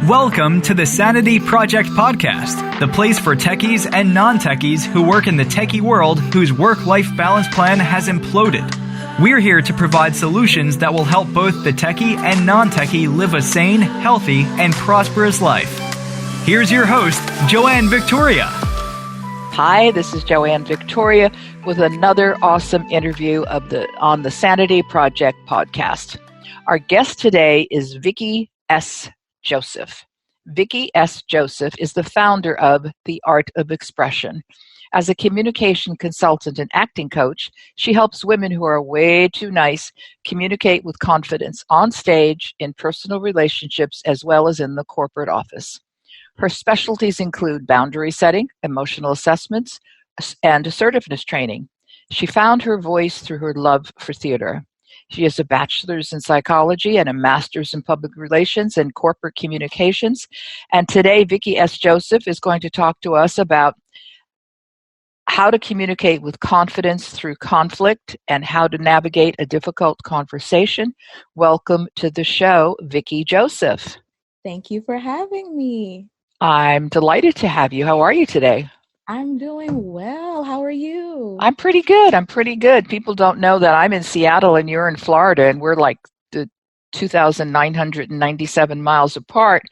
Welcome to the Sanity Project Podcast, the place for techies and non-techies who work in the techie world whose work-life balance plan has imploded. We're here to provide solutions that will help both the techie and non-techie live a sane, healthy, and prosperous life. Here's your host, Joanne Victoria. Hi, this is Joanne Victoria with another awesome interview on the Sanity Project Podcast. Our guest today is Vicky S. Joseph. Vicky S. Joseph is the founder of The Art of Expression. As a communication consultant and acting coach, she helps women who are way too nice communicate with confidence on stage, in personal relationships, as well as in the corporate office. Her specialties include boundary setting, emotional assessments, and assertiveness training. She found her voice through her love for theater. She has a bachelor's in psychology and a master's in public relations and corporate communications. And today, Vicky S. Joseph is going to talk to us about how to communicate with confidence through conflict and how to navigate a difficult conversation. Welcome to the show, Vicky Joseph. Thank you for having me. I'm delighted to have you. How are you today? I'm doing well. How are you? I'm pretty good. People don't know that I'm in Seattle and you're in Florida, and we're like the 2,997 miles apart.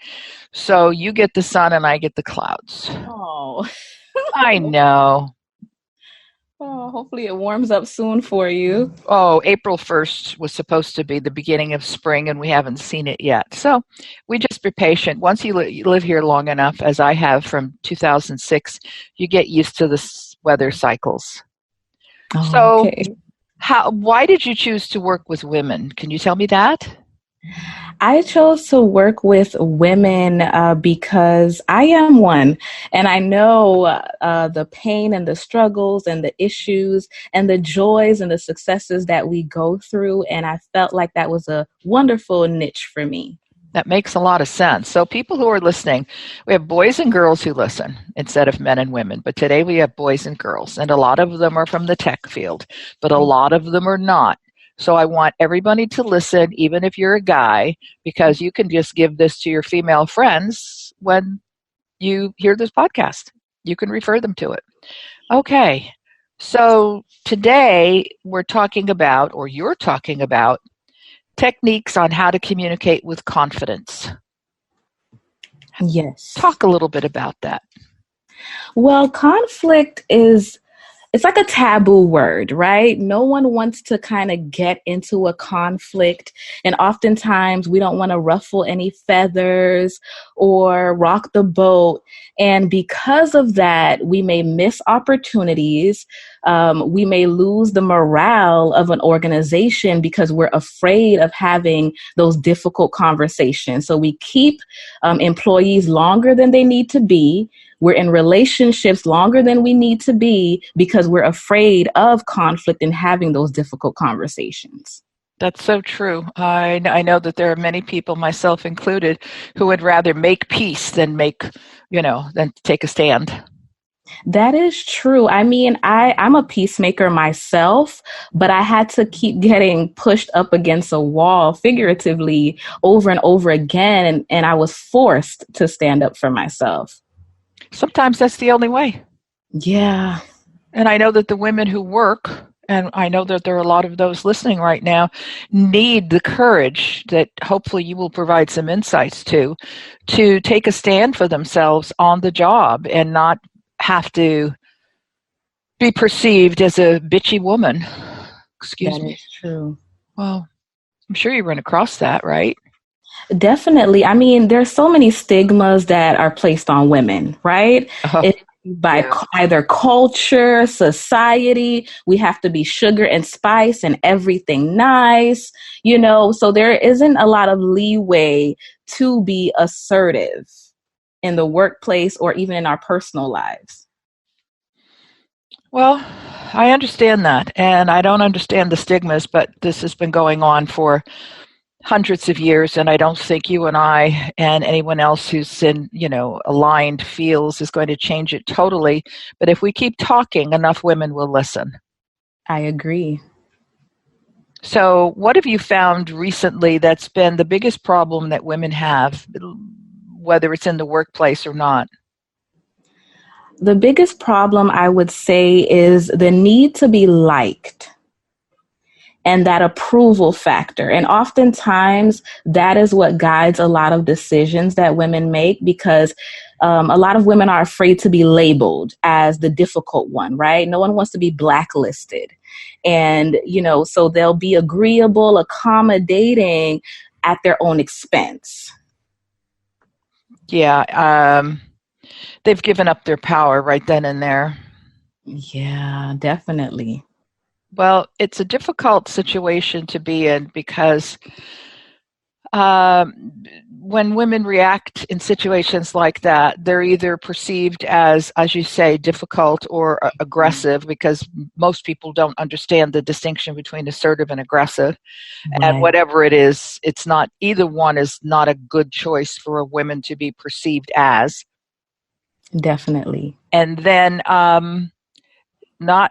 So you get the sun and I get the clouds. Oh. I know. Oh, hopefully it warms up soon for you. Oh, April 1st was supposed to be the beginning of spring, and we haven't seen it yet. So we just be patient. Once you live here long enough, as I have from 2006, you get used to the weather cycles. Oh, so okay. Why did you choose to work with women? Can you tell me that? I chose to work with women because I am one, and I know the pain and the struggles and the issues and the joys and the successes that we go through, and I felt like that was a wonderful niche for me. That makes a lot of sense. So people who are listening, we have boys and girls who listen instead of men and women, but today we have boys and girls, and a lot of them are from the tech field, but a lot of them are not. So I want everybody to listen, even if you're a guy, because you can just give this to your female friends when you hear this podcast. You can refer them to it. Okay, so today you're talking about techniques on how to communicate with confidence. Yes. Talk a little bit about that. Well, conflict it's like a taboo word, right? No one wants to kind of get into a conflict. And oftentimes we don't want to ruffle any feathers or rock the boat. And because of that, we may miss opportunities. We may lose the morale of an organization because we're afraid of having those difficult conversations. So we keep employees longer than they need to be. We're in relationships longer than we need to be because we're afraid of conflict and having those difficult conversations. That's so true. I know that there are many people, myself included, who would rather make peace than than take a stand. That is true. I mean, I'm a peacemaker myself, but I had to keep getting pushed up against a wall figuratively over and over again, and I was forced to stand up for myself. Sometimes that's the only way. Yeah. And I know that the women who work, and I know that there are a lot of those listening right now, need the courage that hopefully you will provide some insights to take a stand for themselves on the job and not have to be perceived as a bitchy woman. Excuse me. That is true. Well, I'm sure you run across that, right? Definitely. I mean, there's so many stigmas that are placed on women, right? Either culture, society, we have to be sugar and spice and everything nice, so there isn't a lot of leeway to be assertive in the workplace or even in our personal lives. Well, I understand that, and I don't understand the stigmas, but this has been going on for hundreds of years, and I don't think you and I and anyone else who's aligned feels is going to change it totally. But if we keep talking, enough women will listen. I agree. So what have you found recently that's been the biggest problem that women have whether it's in the workplace or not? The biggest problem, I would say, is the need to be liked and that approval factor. And oftentimes that is what guides a lot of decisions that women make, because a lot of women are afraid to be labeled as the difficult one, right? No one wants to be blacklisted. And, so they'll be agreeable, accommodating at their own expense. Yeah. They've given up their power right then and there. Yeah, definitely. Well, it's a difficult situation to be in because when women react in situations like that, they're either perceived as you say, difficult or aggressive, because most people don't understand the distinction between assertive and aggressive. Right. And whatever it is, either one is not a good choice for a woman to be perceived as. Definitely. And then not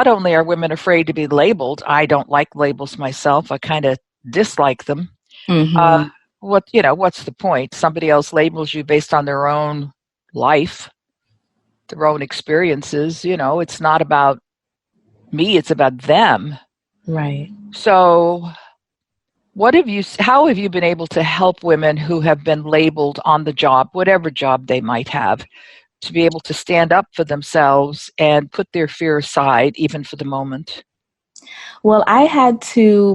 only are women afraid to be labeled, I don't like labels myself. I kind of dislike them. Mm-hmm. What's the point? Somebody else labels you based on their own life, their own experiences. It's not about me, it's about them. Right. So how have you been able to help women who have been labeled on the job, whatever job they might have, to be able to stand up for themselves and put their fear aside, even for the moment? Well,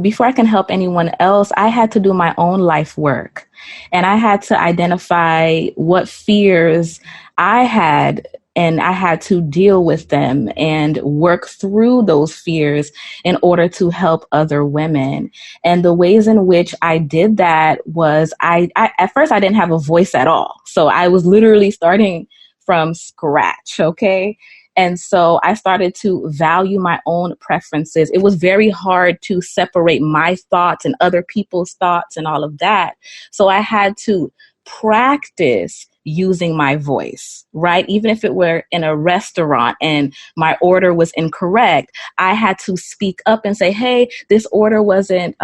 before I can help anyone else, I had to do my own life work. And I had to identify what fears I had, and I had to deal with them and work through those fears in order to help other women. And the ways in which I did that was at first I didn't have a voice at all. So I was literally starting from scratch. Okay. And so I started to value my own preferences. It was very hard to separate my thoughts and other people's thoughts and all of that. So I had to practice using my voice, right? Even if it were in a restaurant and my order was incorrect, I had to speak up and say, hey, this order wasn't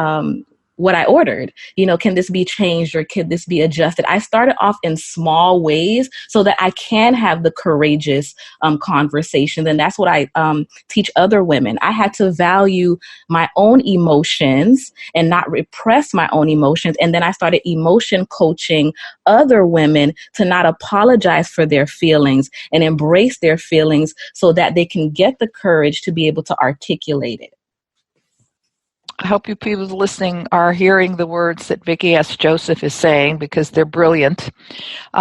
what I ordered. Can this be changed or can this be adjusted? I started off in small ways so that I can have the courageous conversation. And that's what I teach other women. I had to value my own emotions and not repress my own emotions. And then I started emotion coaching other women to not apologize for their feelings and embrace their feelings so that they can get the courage to be able to articulate it. I hope you people listening are hearing the words that Vicky S. Joseph is saying, because they're brilliant. You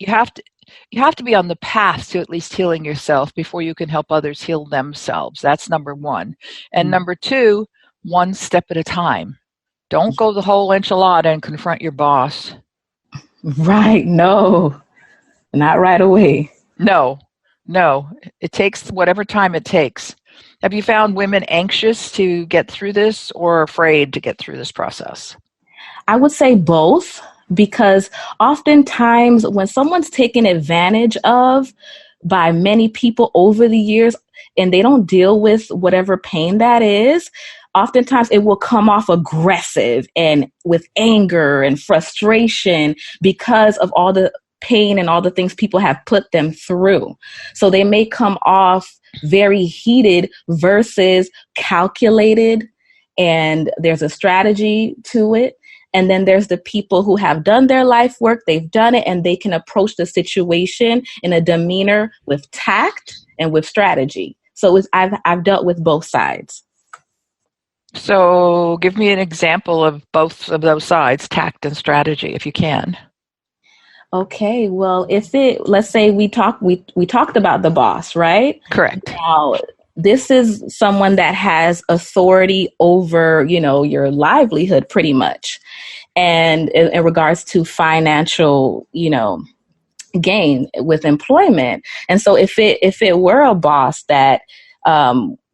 have to be on the path to at least healing yourself before you can help others heal themselves. That's number one. And number two, one step at a time. Don't go the whole enchilada and confront your boss. Right. No, not right away. No. It takes whatever time it takes. Have you found women anxious to get through this or afraid to get through this process? I would say both, because oftentimes when someone's taken advantage of by many people over the years and they don't deal with whatever pain that is, oftentimes it will come off aggressive and with anger and frustration because of all the pain and all the things people have put them through. So they may come off very heated versus calculated, and there's a strategy to it. And then there's the people who have done their life work, they've done it, and they can approach the situation in a demeanor with tact and with strategy. So I've dealt with both sides. So give me an example of both of those sides, tact and strategy, if you can. Okay, well, let's say we talked about the boss, right? Correct. Now, this is someone that has authority over, your livelihood pretty much. And in regards to financial, gain with employment. And so if it were a boss that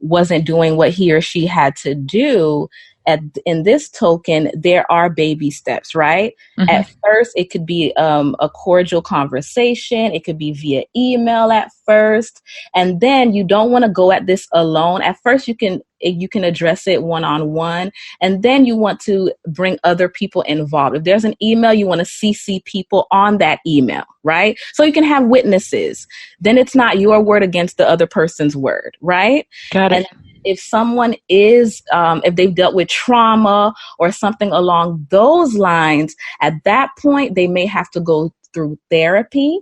wasn't doing what he or she had to do, in this token, there are baby steps, right? Mm-hmm. At first, it could be a cordial conversation. It could be via email at first. And then you don't want to go at this alone. At first, you can address it one-on-one. And then you want to bring other people involved. If there's an email, you want to CC people on that email, right? So you can have witnesses. Then it's not your word against the other person's word, right? Got it. And if someone is, if they've dealt with trauma or something along those lines, at that point, they may have to go through therapy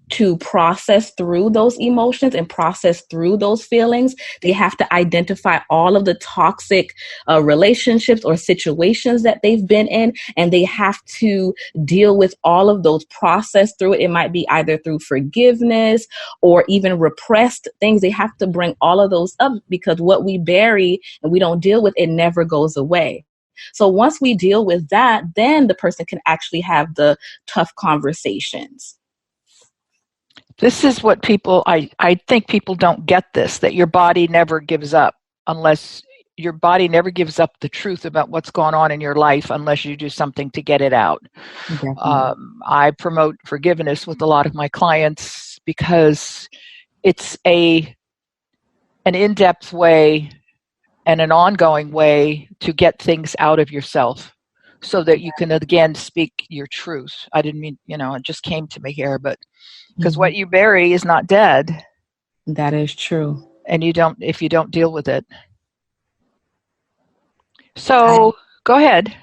to process through those emotions and process through those feelings. They have to identify all of the toxic relationships or situations that they've been in, and they have to deal with all of those, process through it. It might be either through forgiveness or even repressed things. They have to bring all of those up, because what we bury and we don't deal with, it never goes away. So once we deal with that, then the person can actually have the tough conversations. This is what I think people don't get this, that your body never gives up unless your body never gives up the truth about what's going on in your life unless you do something to get it out. I promote forgiveness with a lot of my clients because it's an in-depth way and an ongoing way to get things out of yourself so that you can again speak your truth. I didn't mean, it just came to me here, but because what you bury is not dead. That is true. And if you don't deal with it. So go ahead.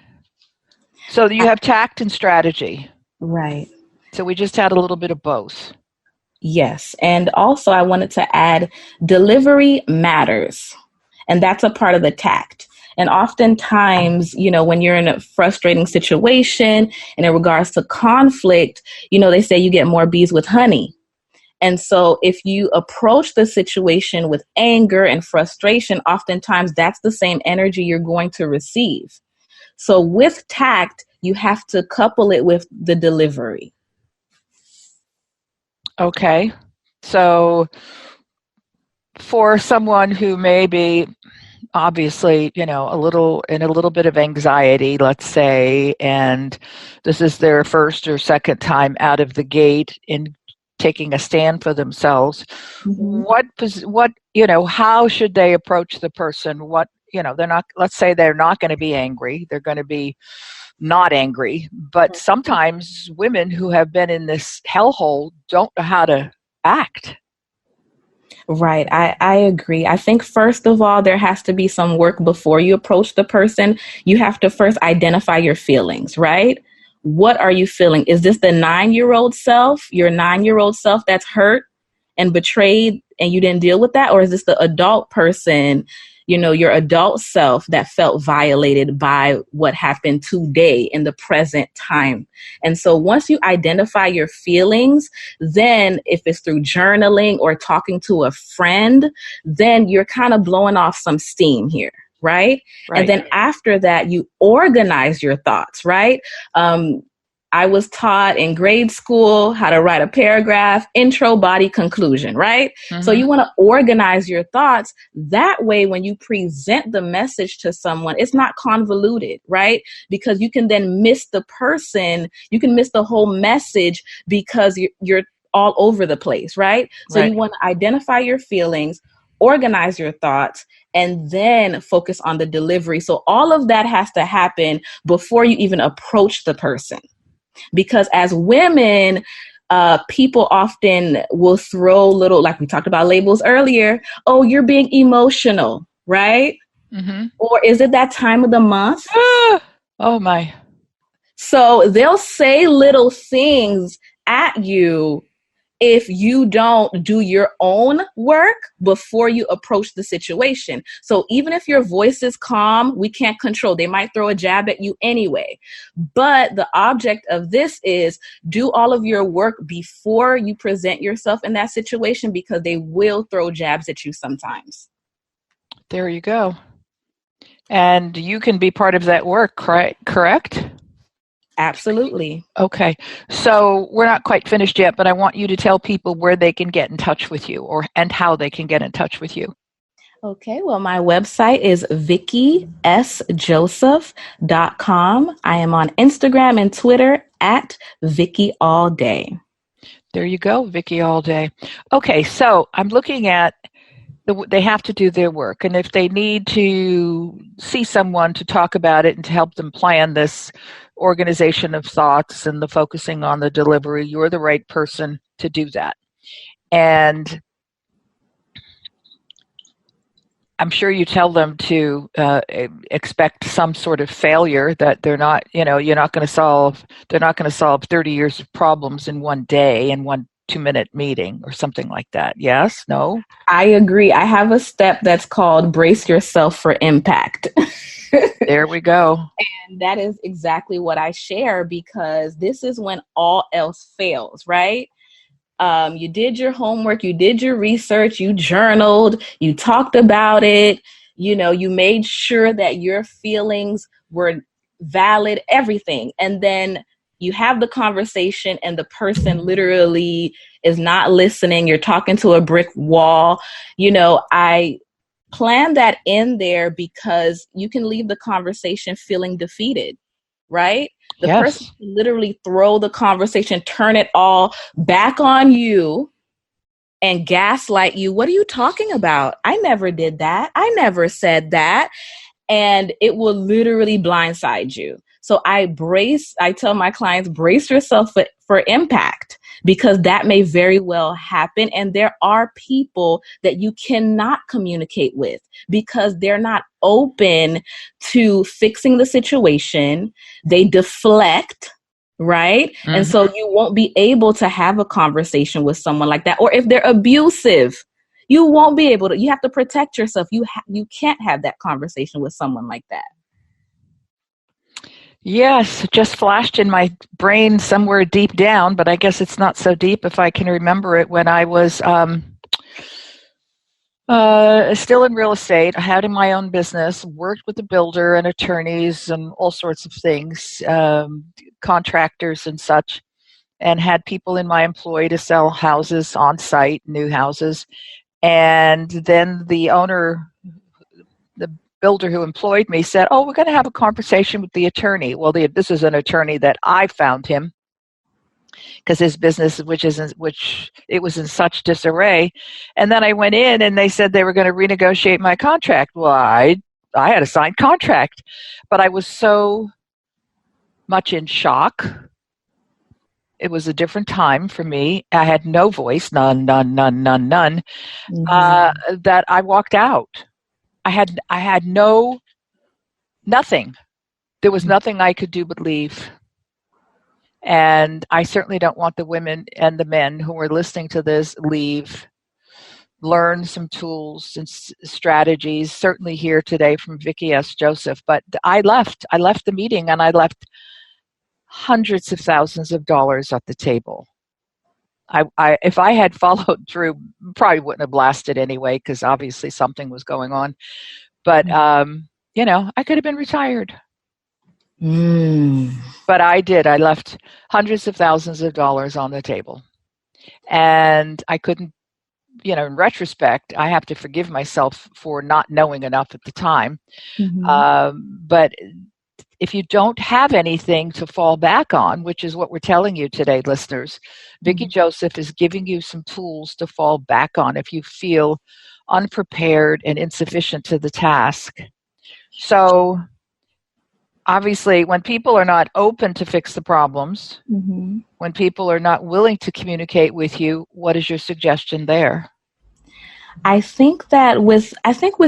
So you have tact and strategy. Right. So we just had a little bit of both. Yes. And also I wanted to add delivery matters. And that's a part of the tact. And oftentimes, when you're in a frustrating situation and in regards to conflict, they say you get more bees with honey. And so if you approach the situation with anger and frustration, oftentimes that's the same energy you're going to receive. So with tact, you have to couple it with the delivery. Okay. So for someone who may be obviously, a little bit of anxiety, let's say, and this is their first or second time out of the gate in taking a stand for themselves. Mm-hmm. How should they approach the person? Let's say they're not going to be angry. They're going to be not angry. But sometimes women who have been in this hellhole don't know how to act. Right. I agree. I think first of all, there has to be some work before you approach the person. You have to first identify your feelings, right? What are you feeling? Is this the 9-year-old self, your 9-year-old self that's hurt and betrayed and you didn't deal with that? Or is this the adult person, your adult self that felt violated by what happened today in the present time? And so once you identify your feelings, then if it's through journaling or talking to a friend, then you're kind of blowing off some steam here. Right? And then after that, you organize your thoughts, right? I was taught in grade school how to write a paragraph, intro, body, conclusion, right? Mm-hmm. So you want to organize your thoughts. That way, when you present the message to someone, it's not convoluted, right? Because you can then miss the person. You can miss the whole message because you're all over the place, right? So you want to identify your feelings, organize your thoughts, and then focus on the delivery. So all of that has to happen before you even approach the person. Because as women, people often will throw little, like we talked about labels earlier. Oh, you're being emotional, right? Mm-hmm. Or is it that time of the month? Oh my. So they'll say little things at you if you don't do your own work before you approach the situation. So even if your voice is calm, we can't control. They might throw a jab at you anyway. But the object of this is do all of your work before you present yourself in that situation, because they will throw jabs at you sometimes. There you go. And you can be part of that work, correct? Absolutely. Okay. So we're not quite finished yet, but I want you to tell people where they can get in touch with you and how they can get in touch with you. Okay, well, my website is VickySJoseph.com. I am on Instagram and Twitter at Vicky All Day. There you go, Vicky All Day. Okay, so I'm looking at they have to do their work, and if they need to see someone to talk about it and to help them plan this organization of thoughts and the focusing on the delivery, you're the right person to do that. And I'm sure you tell them to expect some sort of failure, that they're not, you're not going to solve 30 years of problems in one day in one 2-minute meeting or something like that. Yes? No? I agree. I have a step that's called brace yourself for impact. There we go. And that is exactly what I share, because this is when all else fails, right? You did your homework, you did your research, you journaled, you talked about it, you made sure that your feelings were valid, everything. And then you have the conversation and the person literally is not listening. You're talking to a brick wall. I plan that in there because you can leave the conversation feeling defeated, right? The person can literally throw the conversation, turn it all back on you and gaslight you. What are you talking about? I never did that. I never said that. And it will literally blindside you. So I tell my clients, brace yourself for impact, because that may very well happen. And there are people that you cannot communicate with because they're not open to fixing the situation. They deflect, right? Mm-hmm. And so you won't be able to have a conversation with someone like that. Or if they're abusive, you won't be able to. You have to protect yourself. You can't have that conversation with someone like that. Yes, it just flashed in my brain somewhere deep down, but I guess it's not so deep if I can remember it. When I was still in real estate, I had my own business, worked with a builder and attorneys and all sorts of things, contractors and such, and had people in my employ to sell houses on site, new houses. And then the owner, the builder who employed me, said, "Oh, we're going to have a conversation with the attorney." Well, this is an attorney that I found him because his business, which it was in such disarray. And then I went in and they said they were going to renegotiate my contract. Well, I had a signed contract, but I was so much in shock. It was a different time for me. I had no voice, none, mm-hmm. That I walked out. I had nothing. There was nothing I could do but leave. And I certainly don't want the women and the men who are listening to this leave. Learn some tools and strategies, certainly here today from Vicky S. Joseph. But I left the meeting and I left hundreds of thousands of dollars at the table. If I had followed through, probably wouldn't have lasted anyway, because obviously something was going on. But, I could have been retired. But I did. I left hundreds of thousands of dollars on the table. And I couldn't, in retrospect, I have to forgive myself for not knowing enough at the time. Mm-hmm. But if you don't have anything to fall back on, which is what we're telling you today, listeners, Vicky Joseph is giving you some tools to fall back on if you feel unprepared and insufficient to the task. So obviously, when people are not open to fix the problems, when people are not willing to communicate with you, what is your suggestion there? I think with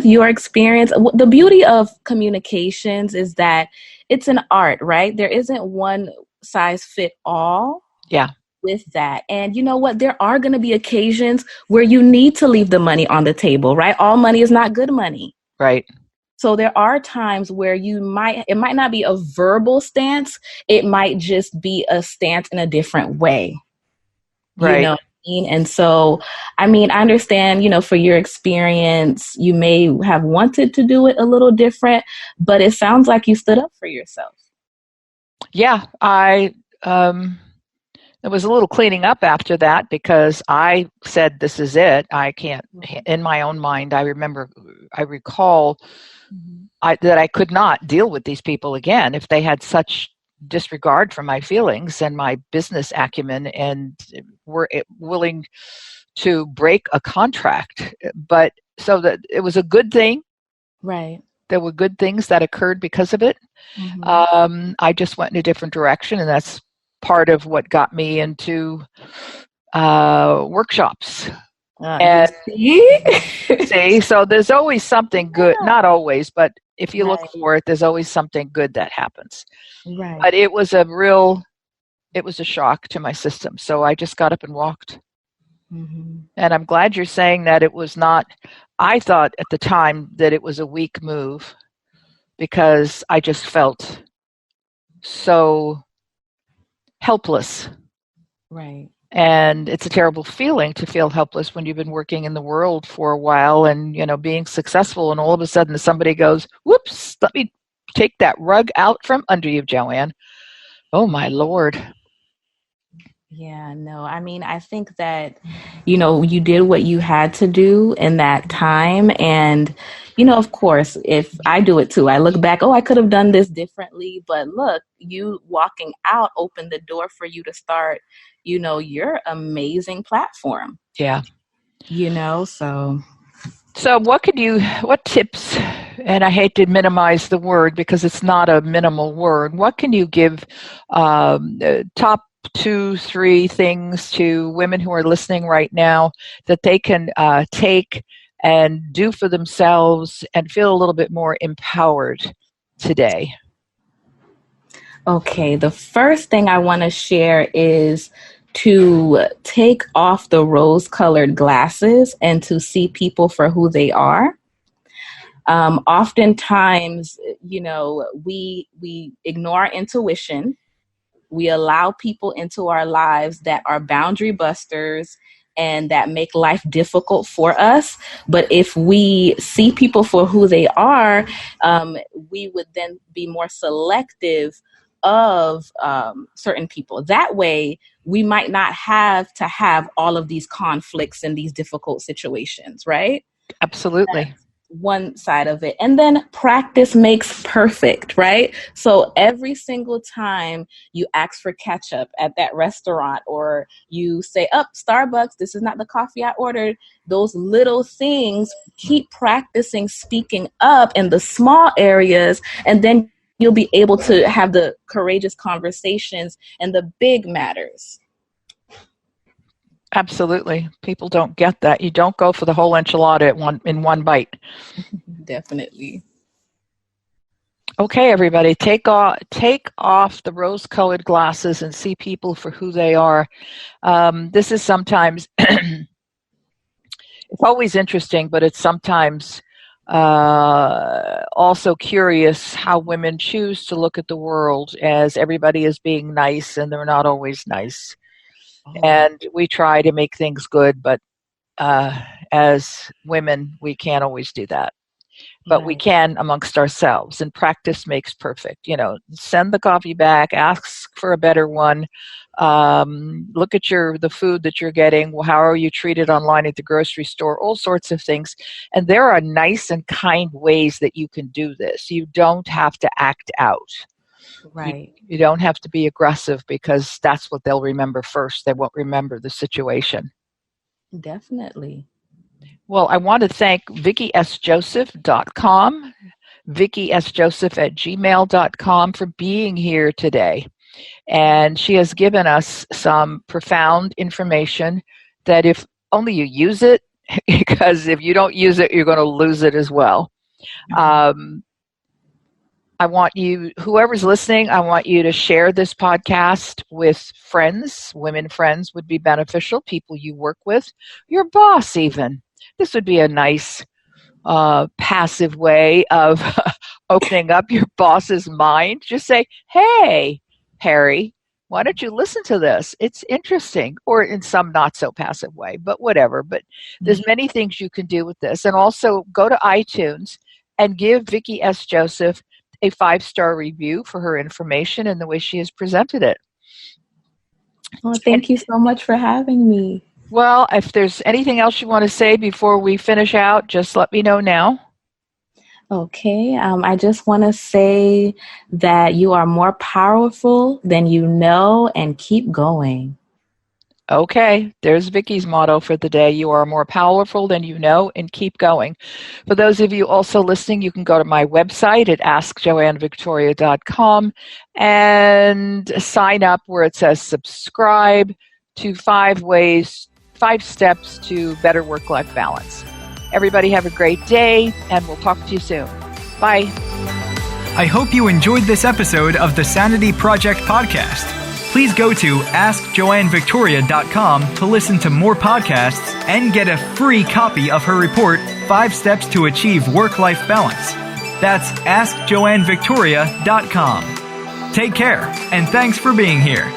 your experience, the beauty of communications is that it's an art, right? There isn't one size fit all. Yeah. With that. And you know what? There are going to be occasions where you need to leave the money on the table, right? All money is not good money. Right. So there are times where it might not be a verbal stance. It might just be a stance in a different way. Right. You know what I mean? And so, I understand, for your experience, you may have wanted to do it a little different, but it sounds like you stood up for yourself. Yeah. There was a little cleaning up after that because I said, this is it. I can't, in my own mind, I recall that I could not deal with these people again if they had such disregard for my feelings and my business acumen and were willing to break a contract. But so that it was a good thing. Right. There were good things that occurred because of it. I just went in a different direction, and that's part of what got me into workshops. And see, so there's always something good. Not always, but if you look for it, there's always something good that happens. Right. But it was a shock to my system. So I just got up and walked. And I'm glad you're saying that it was not, I thought at the time that it was a weak move because I just felt so helpless. Right. And it's a terrible feeling to feel helpless when you've been working in the world for a while and, being successful, and all of a sudden somebody goes, whoops, let me take that rug out from under you, Joanne. Oh, my Lord. Yeah, no, I mean, I think that, you did what you had to do in that time. And, of course, if I do it too, I look back, I could have done this differently. But look, you walking out opened the door for you to start, your amazing platform. Yeah. So what tips, and I hate to minimize the word because it's not a minimal word, what can you give top 2-3 things to women who are listening right now that they can take and do for themselves and feel a little bit more empowered today? Okay, the first thing I want to share is to take off the rose-colored glasses and to see people for who they are. Oftentimes, we ignore our intuition. We allow people into our lives that are boundary busters and that make life difficult for us. But if we see people for who they are, we would then be more selective of certain people. That way, we might not have to have all of these conflicts and these difficult situations, right? Absolutely. That's one side of it. And then practice makes perfect, right? So every single time you ask for ketchup at that restaurant, or you say, Starbucks, this is not the coffee I ordered, those little things, keep practicing speaking up in the small areas, and then you'll be able to have the courageous conversations and the big matters. Absolutely. People don't get that. You don't go for the whole enchilada in one bite. Definitely. Okay, everybody, take off the rose-colored glasses and see people for who they are. This is sometimes, it's always interesting, but it's sometimes also curious how women choose to look at the world, as everybody is being nice and they're not always nice. And we try to make things good, but as women, we can't always do that. But we can amongst ourselves, and practice makes perfect. Send the coffee back, ask for a better one. Look at the food that you're getting. How are you treated online at the grocery store? All sorts of things. And there are nice and kind ways that you can do this. You don't have to act out. Right. You don't have to be aggressive, because that's what they'll remember first. They won't remember the situation. Definitely. Well, I want to thank VickySJoseph.com, VickySJoseph@gmail.com for being here today. And she has given us some profound information that if only you use it, because if you don't use it, you're going to lose it as well. I want you, whoever's listening, I want you to share this podcast with friends. Women friends would be beneficial, people you work with, your boss even. This would be a nice passive way of opening up your boss's mind. Just say, hey, Harry, why don't you listen to this? It's interesting. Or in some not so passive way, but whatever. But there's many things you can do with this. And also go to iTunes and give Vicky S. Joseph a 5-star review for her information and the way she has presented it. Well, thank you so much for having me. Well, if there's anything else you want to say before we finish out, just let me know now. Okay, I just want to say that you are more powerful than you know, and keep going. Okay, there's Vicky's motto for the day. You are more powerful than you know, and keep going. For those of you also listening, you can go to my website at askjoannevictoria.com and sign up where it says subscribe to 5 steps to better work-life balance. Everybody have a great day, and we'll talk to you soon. Bye. I hope you enjoyed this episode of the Sanity Project podcast. Please go to askjoannevictoria.com to listen to more podcasts and get a free copy of her report, 5 Steps to Achieve Work-Life Balance. That's askjoannevictoria.com. Take care, and thanks for being here.